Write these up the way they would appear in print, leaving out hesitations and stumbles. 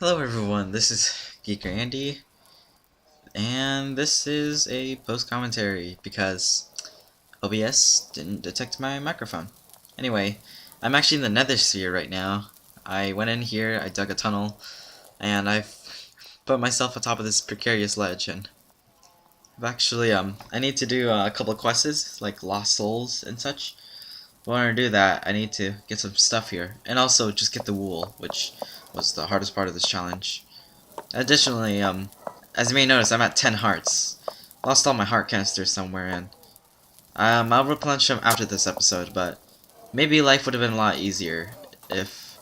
Hello everyone, this is Geeker Andy, and this is a post commentary because OBS didn't detect my microphone. Anyway, I'm actually in the Nether Sphere right now. I went in here, I dug a tunnel, and I've put myself atop of this precarious ledge, and I need to do a couple of quests, like Lost Souls and such. In order to do that, I need to get some stuff here, and also just get the wool, which was the hardest part of this challenge. Additionally, as you may notice, I'm at 10 hearts. Lost all my heart canisters somewhere, and I'll replenish them after this episode, but maybe life would have been a lot easier if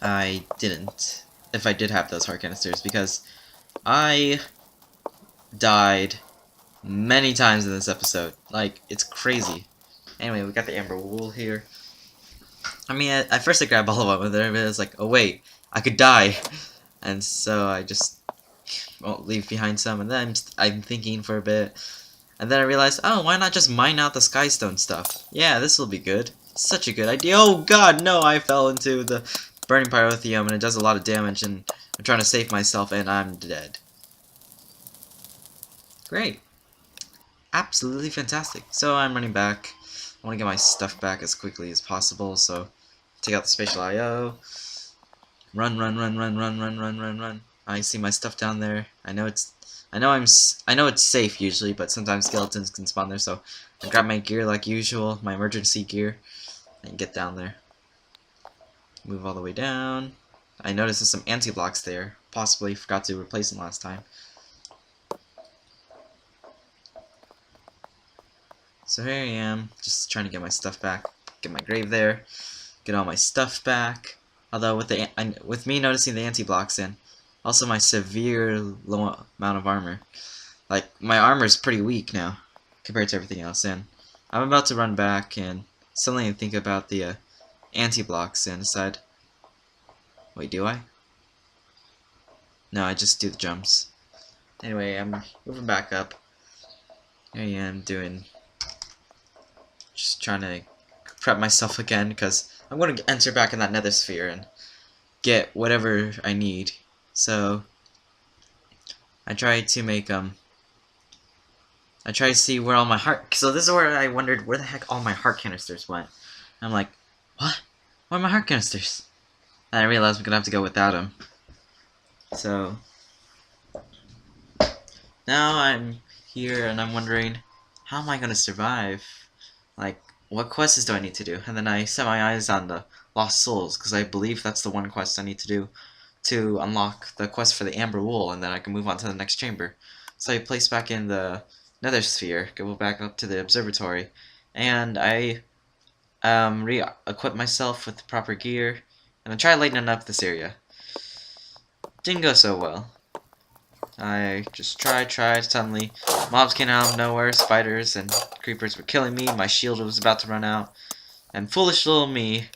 I didn't. If I did have those heart canisters, because I died many times in this episode. Like, it's crazy. Anyway, we got the amber wool here. I mean, at first I grabbed all of them, and then it was like, oh wait, I could die. And so I just won't leave behind some, and then I'm thinking for a bit, and then I realized, oh, why not just mine out the skystone stuff? Yeah, this will be good. Such a good idea. Oh god, no, I fell into the burning pyrotheum, and it does a lot of damage, and I'm trying to save myself, and I'm dead. Great. Absolutely fantastic. So I'm running back. I want to get my stuff back as quickly as possible, so take out the spatial IO. Run, run, run, run, run, run, run, run, run. I see my stuff down there. I know it's safe usually, but sometimes skeletons can spawn there, so I grab my gear like usual, my emergency gear, and get down there. Move all the way down. I noticed there's some anti-blocks there. Possibly forgot to replace them last time. So here I am, just trying to get my stuff back. Get my grave there. Get all my stuff back. Although with me noticing the anti-blocks in, also my severe low amount of armor. Like, my armor is pretty weak now compared to everything else, and I'm about to run back and suddenly think about the anti-blocks and decide, wait, do I? No, I just do the jumps. Anyway, I'm moving back up. Here I am just trying to prep myself again, because I'm going to enter back in that nether sphere and get whatever I need. So I try to see where all my heart. So this is where I wondered where the heck all my heart canisters went. And I'm like, what? Where are my heart canisters? And I realized I'm gonna have to go without them. So now I'm here and I'm wondering, how am I gonna survive? Like, what quests do I need to do? And then I set my eyes on the Lost Souls, because I believe that's the one quest I need to do to unlock the quest for the amber wool, and then I can move on to the next chamber. So I place back in the nether sphere, go back up to the observatory, and I re-equip myself with the proper gear, and I try lightening up this area. Didn't go so well. I just tried, suddenly mobs came out of nowhere, spiders and creepers were killing me, my shield was about to run out, and foolish little me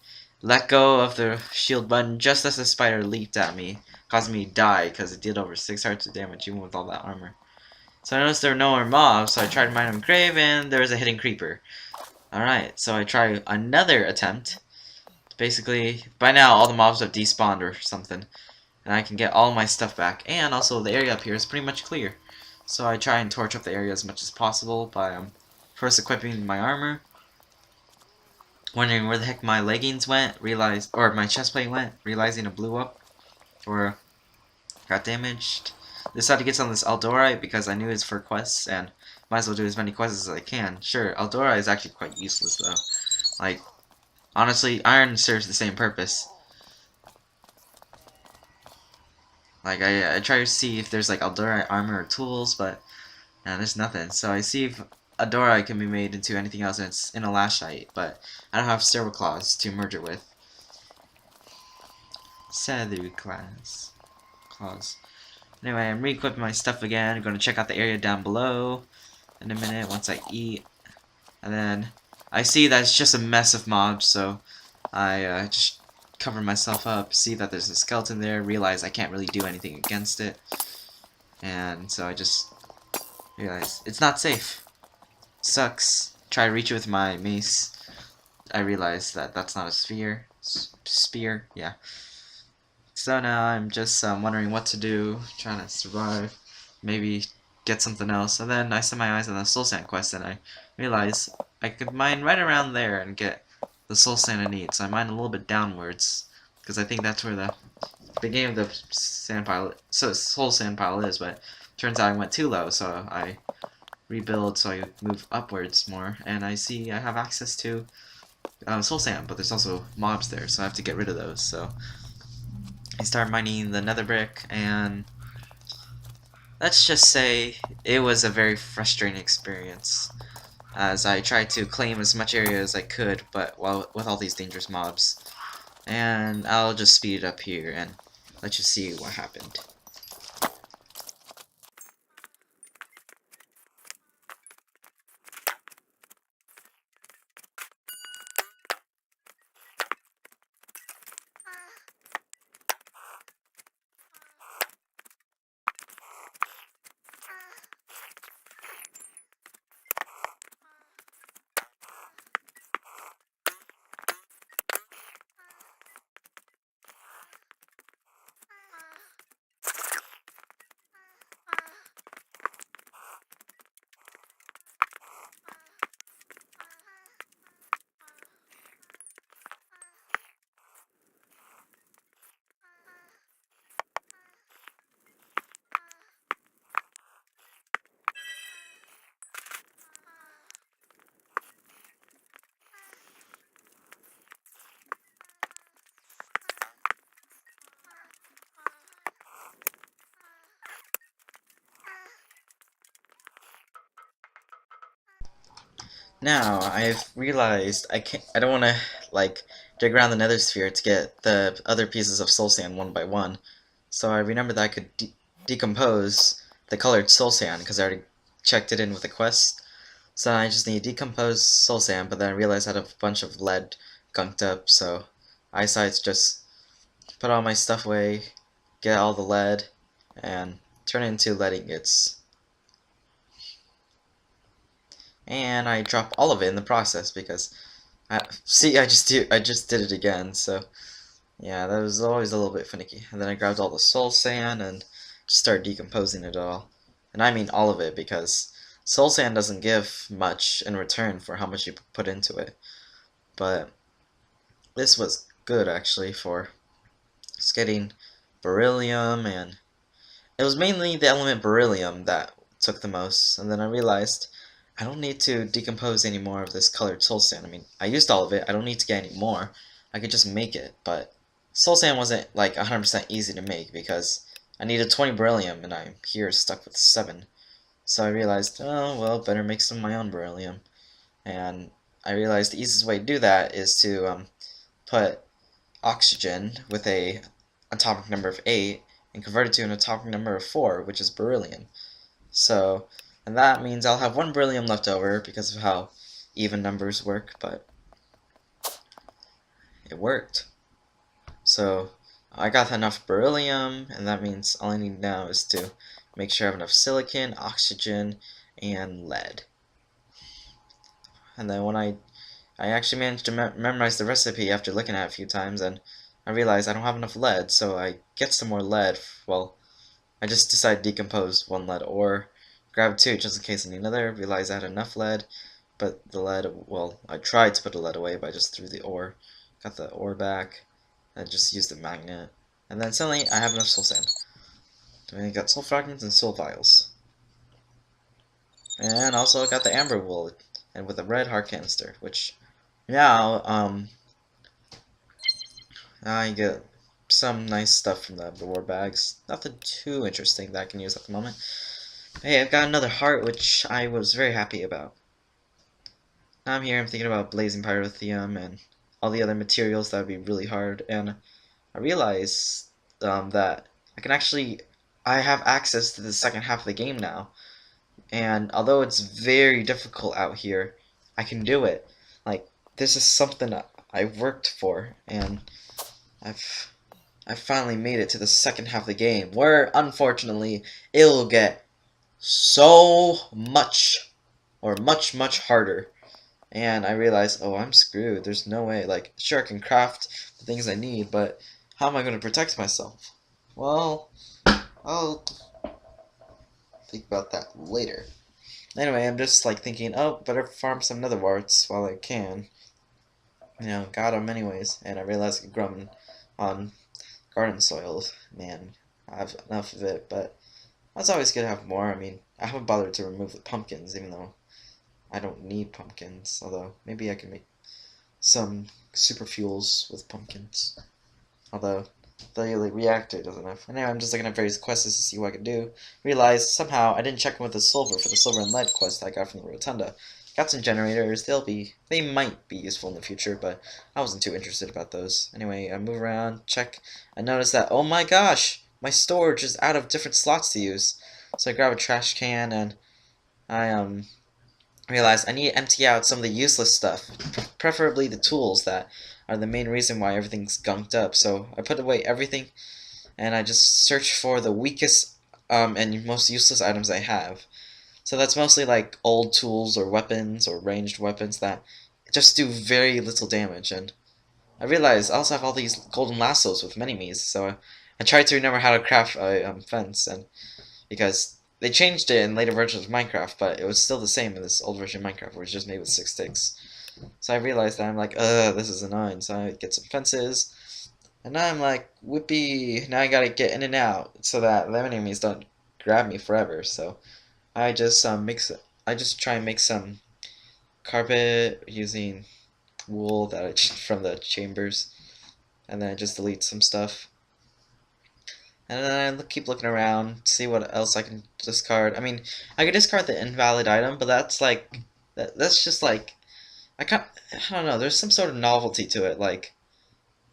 let go of the shield button just as the spider leaped at me, causing me to die because it did over 6 hearts of damage even with all that armor. So I noticed there were no more mobs, so I tried to mine them grave, and there was a hidden creeper. Alright, so I try another attempt. Basically, by now all the mobs have despawned or something, and I can get all my stuff back. And also the area up here is pretty much clear. So I try and torch up the area as much as possible by first equipping my armor. Wondering where the heck my leggings went, or my chestplate went, realizing it blew up or got damaged. Decided to get some of this Eldorite because I knew it's for quests and might as well do as many quests as I can. Sure, Eldorite is actually quite useless though. Like, honestly, iron serves the same purpose. Like, I try to see if there's like Eldorite armor or tools, but there's nothing. So I see if Eldorite can be made into anything else, and it's in a lashite, but I don't have Silver Claws to merge it with. Feather claws. Anyway, I'm re-equipping my stuff again. I'm going to check out the area down below in a minute once I eat. And then I see that it's just a mess of mobs, so I just cover myself up, see that there's a skeleton there, realize I can't really do anything against it. And so I just realize it's not safe. Sucks. Try to reach it with my mace. I realize that that's not a sphere. Spear, yeah. So now I'm just wondering what to do, trying to survive, maybe get something else. And then I set my eyes on the soul sand quest, and I realize I could mine right around there and get the soul sand I need. So I mine a little bit downwards, because I think that's where the beginning of the sand pile, so soul sand pile is. But turns out I went too low, so I rebuild, so I move upwards more, and I see I have access to soul sand, but there's also mobs there, so I have to get rid of those. So I start mining the nether brick, and let's just say it was a very frustrating experience, as I tried to claim as much area as I could, but while with all these dangerous mobs. And I'll just speed it up here and let you see what happened. Now, I've realized I don't want to, like, dig around the nether sphere to get the other pieces of soul sand one by one. So I remembered that I could decompose the colored soul sand, because I already checked it in with the quest. So I just need decomposed soul sand, but then I realized I had a bunch of lead gunked up, so I decided to just put all my stuff away, get all the lead, and turn it into lead ingots. And I drop all of it in the process because I just did it again. So yeah, that was always a little bit finicky. And then I grabbed all the soul sand and just started decomposing it all. And I mean all of it, because soul sand doesn't give much in return for how much you put into it. But this was good actually for just getting beryllium, and it was mainly the element beryllium that took the most, and then I realized I don't need to decompose any more of this colored soul sand. I mean, I used all of it, I don't need to get any more. I could just make it, but soul sand wasn't like 100% easy to make because I needed 20 beryllium and I'm here stuck with 7. So I realized, oh, well, better make some of my own beryllium. And I realized the easiest way to do that is to put oxygen with a atomic number of 8 and convert it to an atomic number of 4, which is beryllium. So, and that means I'll have 1 beryllium left over because of how even numbers work, but it worked. So, I got enough beryllium, and that means all I need now is to make sure I have enough silicon, oxygen, and lead. And then when I actually managed to memorize the recipe after looking at it a few times, and I realized I don't have enough lead, so I get some more lead. Well, I just decided to decompose 1 lead ore, grab 2 just in case I need another, realized I had enough lead, but the lead, well, I tried to put the lead away, but I just threw the ore, got the ore back, and just used the magnet, and then suddenly I have enough soul sand. I got soul fragments and soul vials. And also I got the amber wool, and with a red heart canister, which now, I get some nice stuff from the reward bags. Nothing too interesting that I can use at the moment. Hey, I've got another heart, which I was very happy about. Now I'm here, I'm thinking about blazing pyrotheum and all the other materials that would be really hard, and I realize that I have access to the second half of the game now, and although it's very difficult out here, I can do it. Like, this is something I've worked for, and I finally made it to the second half of the game, where unfortunately it'll get so much, or much harder. And I realized, oh, I'm screwed. There's no way. Like, sure, I can craft the things I need, but how am I going to protect myself? Well, I'll think about that later. Anyway, I'm just like thinking, oh, better farm some nether warts while I can. Got them anyways, and I realized I could grow them on garden soil. Man, I have enough of it, but it's always good to have more. I mean, I haven't bothered to remove the pumpkins, even though I don't need pumpkins. Although, maybe I can make some super fuels with pumpkins. Although, the like, reactor doesn't have. Anyway, I'm just looking at various quests to see what I can do. Realized somehow I didn't check in with the silver for the silver and lead quest I got from the rotunda. Got some generators. They might be useful in the future, but I wasn't too interested about those. Anyway, I move around, check. I notice that, oh my gosh, my storage is out of different slots to use. So I grab a trash can and I realize I need to empty out some of the useless stuff, preferably the tools that are the main reason why everything's gunked up. So I put away everything and I just search for the weakest and most useless items I have. So that's mostly like old tools or weapons or ranged weapons that just do very little damage. And I realized I also have all these golden lassos with mini-me's, so I tried to remember how to craft a fence, and because they changed it in later versions of Minecraft, but it was still the same in this old version of Minecraft, where it's just made with 6 sticks. So I realized that I'm like, this is annoying. So I get some fences, and now I'm like, whippy. Now I gotta get in and out so that the enemies don't grab me forever. So I just I just try and make some carpet using wool that I from the chambers, and then I just delete some stuff. And then I keep looking around, see what else I can discard. I mean, I could discard the invalid item, but that's like, that's just like, I don't know, there's some sort of novelty to it. Like,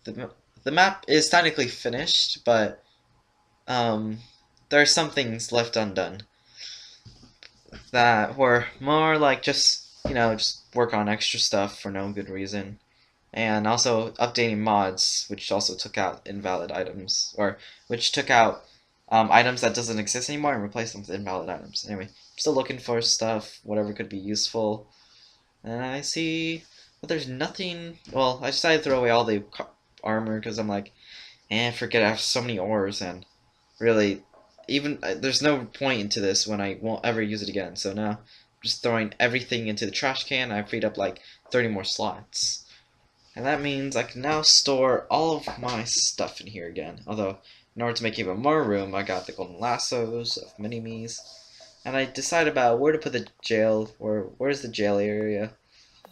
the, the map is technically finished, but um, there are some things left undone that were more like just work on extra stuff for no good reason. And also updating mods, which also took out invalid items, or which took out items that doesn't exist anymore and replaced them with invalid items. Anyway, I'm still looking for stuff, whatever could be useful, and I see, but there's nothing. Well, I decided to throw away all the armor because I'm like, forget, I have so many ores, and really, even there's no point into this when I won't ever use it again. So now, I'm just throwing everything into the trash can. I freed up like 30 more slots. And that means I can now store all of my stuff in here again. Although, in order to make even more room, I got the golden lassos of mini-me's. And I decided about where to put the jail, where's the jail area.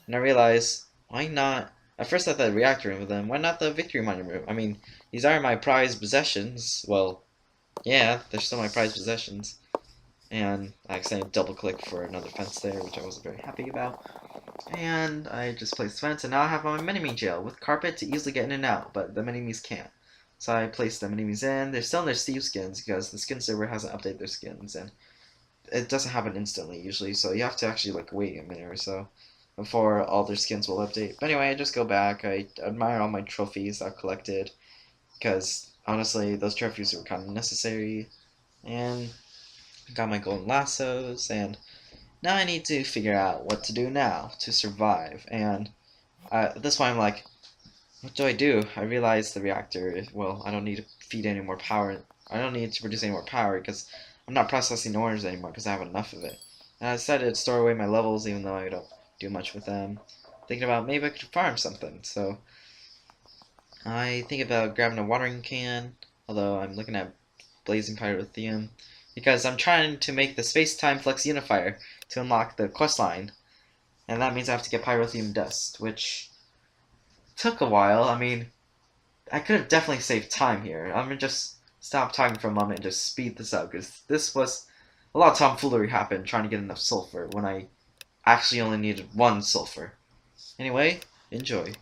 And I realized, why not? At first I thought the reactor room, but then why not the victory monument room? I mean, these are my prized possessions. Well, yeah, they're still my prized possessions. And I accidentally double clicked for another fence there, which I wasn't very happy about. And I just placed the fence, and now I have my mini-me jail with carpet to easily get in and out, but the mini-me's can't. So I placed the mini-me's in. They're still in their Steve skins because the skin server hasn't updated their skins, and it doesn't happen instantly usually, so you have to actually like wait a minute or so before all their skins will update. But anyway, I just go back. I admire all my trophies I've collected because honestly, those trophies were kind of necessary, and got my golden lassos, and now I need to figure out what to do now to survive. And at this point, I'm like, what do I do? I realize the reactor, well, I don't need to feed any more power. I don't need to produce any more power because I'm not processing ores anymore because I have enough of it. And I decided to store away my levels even though I don't do much with them. Thinking about maybe I could farm something. So I think about grabbing a watering can, although I'm looking at blazing pyrothium because I'm trying to make the space-time flux unifier to unlock the quest line. And that means I have to get pyrothium dust, which took a while. I mean, I could have definitely saved time here. I'm gonna just stop talking for a moment and just speed this up, because this was a lot of tomfoolery happened trying to get enough sulfur when I actually only needed 1 sulfur. Anyway, enjoy.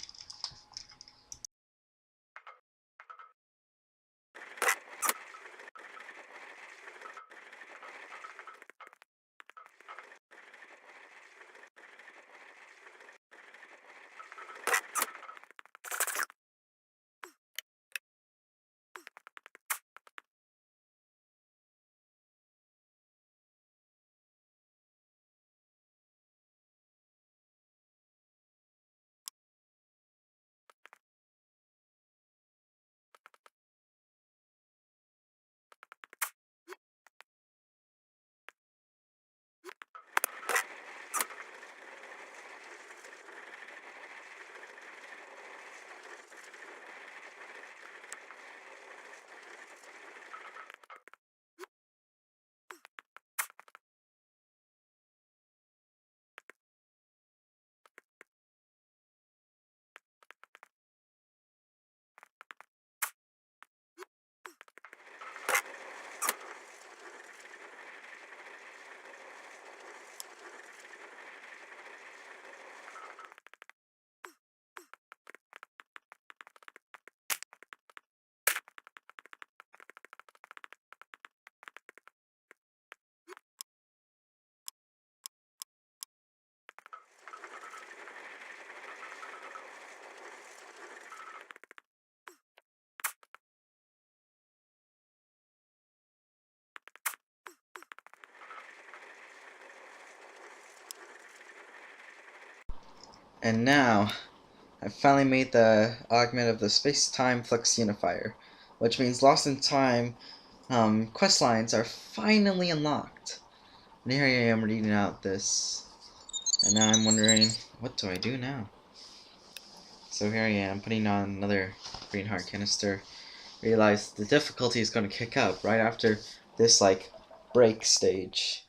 And now, I finally made the augment of the space-time flux unifier, which means lost in time quest lines are finally unlocked. And here I am reading out this, and now I'm wondering, what do I do now? So here I am putting on another green heart canister. Realize the difficulty is going to kick up right after this like break stage.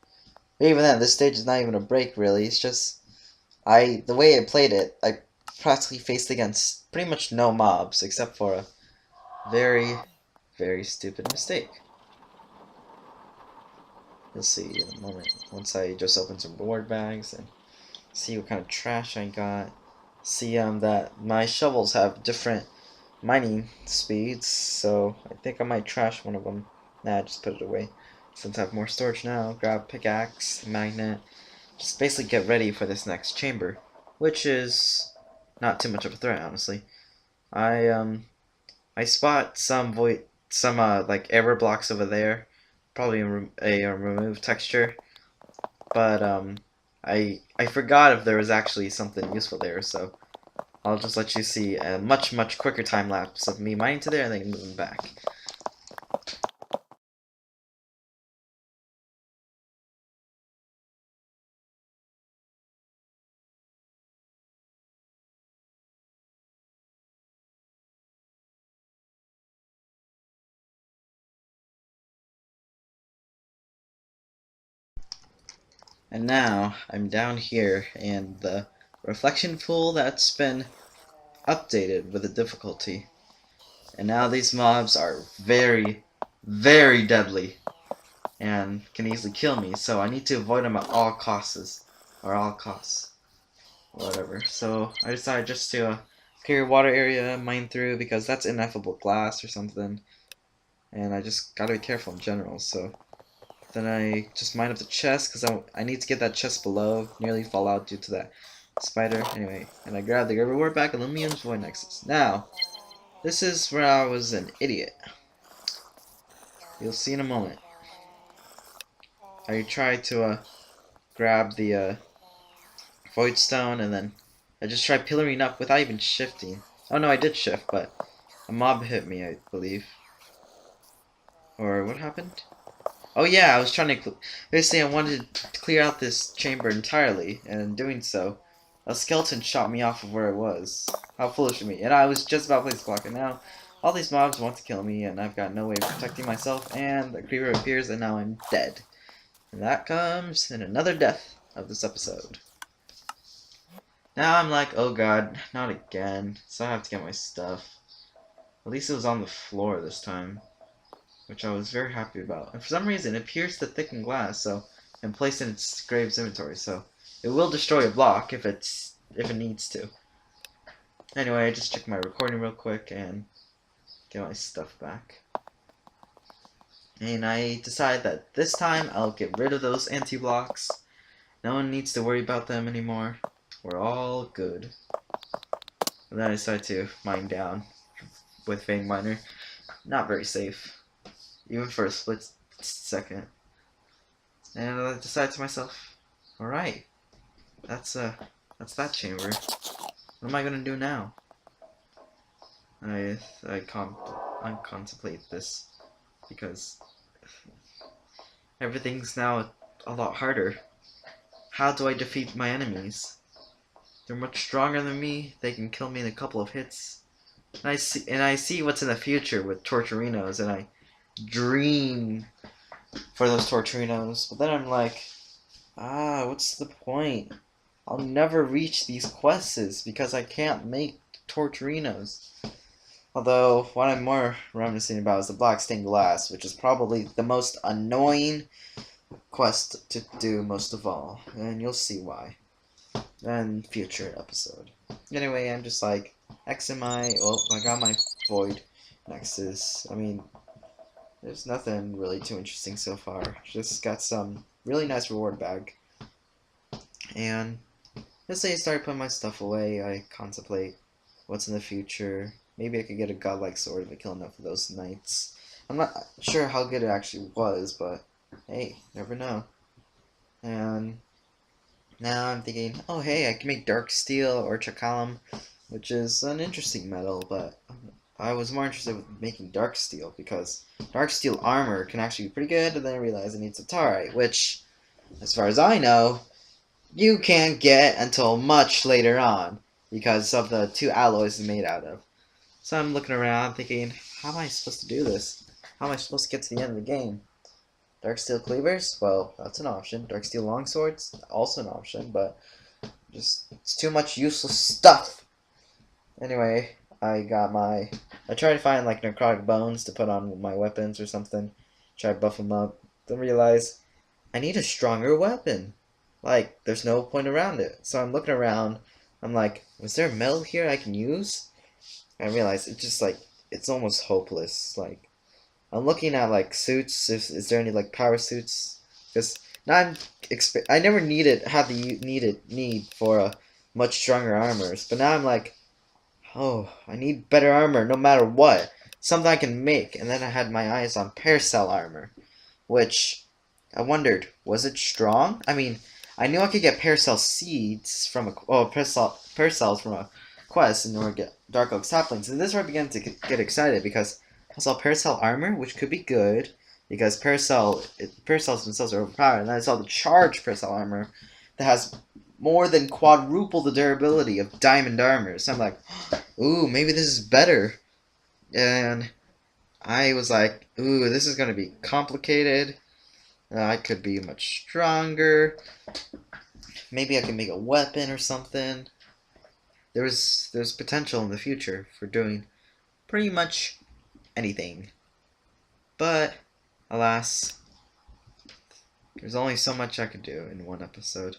But even then, this stage is not even a break really. It's just the way I played it, I practically faced against pretty much no mobs except for a very, very stupid mistake. You'll see in a moment once I just open some reward bags and see what kind of trash I got. See that my shovels have different mining speeds, so I think I might trash one of them. Nah, just put it away. Since I have more storage now, grab pickaxe, magnet, just basically get ready for this next chamber, which is not too much of a threat, honestly. I spot some like error blocks over there, probably a remove texture, but I forgot if there was actually something useful there, so I'll just let you see a much quicker time lapse of me mining to there and then moving back. And now I'm down here and the reflection pool that's been updated with the difficulty. And now these mobs are very deadly and can easily kill me, so I need to avoid them at all costs. Or all costs. Or whatever. So I decided just to clear water area, mine through, because that's ineffable glass or something. And I just gotta be careful in general, so then I just mine up the chest, because I need to get that chest below, nearly fall out due to that spider. Anyway, and I grabbed the reward back, Aluminum's Void Nexus. Now, this is where I was an idiot. You'll see in a moment. I tried to grab the Void Stone, and then I just tried pillaring up without even shifting. Oh no, I did shift, but a mob hit me, I believe. Or what happened? Oh yeah, I was trying to... Basically, I wanted to clear out this chamber entirely, and in doing so, a skeleton shot me off of where I was. How foolish of me. And I was just about to place the clock, and now all these mobs want to kill me, and I've got no way of protecting myself, and the creeper appears, and now I'm dead. And that comes in another death of this episode. Now I'm like, oh god, not again. So I have to get my stuff. At least it was on the floor this time, which I was very happy about. And for some reason, it appears to thicken glass, so and placed in its Graves inventory, so it will destroy a block if it needs to. Anyway, I just checked my recording real quick and get my stuff back. And I decide that this time I'll get rid of those anti-blocks. No one needs to worry about them anymore. We're all good. And then I decide to mine down with Vein Miner. Not very safe, even for a split second. And I decide to myself, alright, that's that chamber. What am I gonna do now? I contemplate this because everything's now a lot harder. How do I defeat my enemies? They're much stronger than me. They can kill me in a couple of hits. And I see what's in the future with Torturinos, and I dream for those Torturinos. But then I'm like, what's the point? I'll never reach these quests because I can't make Torturinos. Although, what I'm more reminiscing about is the Black Stained Glass, which is probably the most annoying quest to do most of all. And you'll see why in future episode. Anyway, I'm just like, XMI, well, I got my Void Nexus. I mean, there's nothing really too interesting so far. Just got some really nice reward bag. And just say I start putting my stuff away, I contemplate what's in the future. Maybe I could get a godlike sword if I kill enough of those knights. I'm not sure how good it actually was, but hey, never know. And Now I'm thinking, oh hey, I can make dark steel or chacalum, which is an interesting metal, but I was more interested with making dark steel because dark steel armor can actually be pretty good, and then I realized it needs Satarite, which, as far as I know, you can't get until much later on because of the two alloys it's made out of. So I'm looking around thinking, how am I supposed to do this? How am I supposed to get to the end of the game? Dark steel cleavers? Well, that's an option. Dark steel longswords? Also an option, but just it's too much useless stuff. Anyway, I tried to find like necrotic bones to put on my weapons or something. Try to buff them up. Then realize I need a stronger weapon. Like, there's no point around it. So I'm looking around. I'm like, is there metal here I can use? And I realize it's just like, it's almost hopeless. Like, I'm looking at like suits. Is there any like power suits? Because now I never had the need for a much stronger armors. But now I'm like, oh, I need better armor no matter what. Something I can make. And then I had my eyes on Paracel armor, which I wondered, was it strong? I mean, I knew I could get Paracel seeds from Paracels from a quest in order to get Dark Oak saplings. And this is where I began to get excited because I saw Paracel armor, which could be good because Paracels themselves are overpowered. And then I saw the charged Paracel armor that has more than quadruple the durability of diamond armor. So I'm like, ooh, maybe this is better. And I was like, ooh, this is going to be complicated. I could be much stronger. Maybe I can make a weapon or something. There's potential in the future for doing pretty much anything. But, alas, there's only so much I could do in one episode.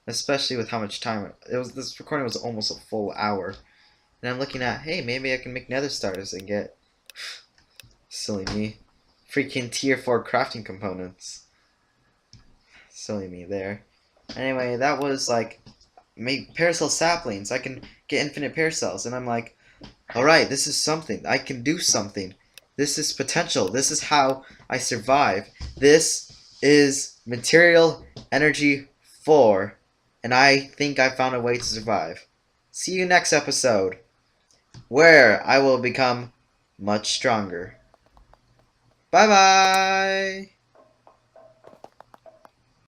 Especially with how much time this recording was almost a full hour. And I'm looking at, hey, maybe I can make nether stars and get silly me. Freaking tier 4 crafting components. Silly me there. Anyway, that was like make Paracel saplings. I can get infinite Paracels, and I'm like, alright, this is something. I can do something. This is potential. This is how I survive. This is material energy 4. And I think I found a way to survive. See you next episode, where I will become much stronger. Bye bye!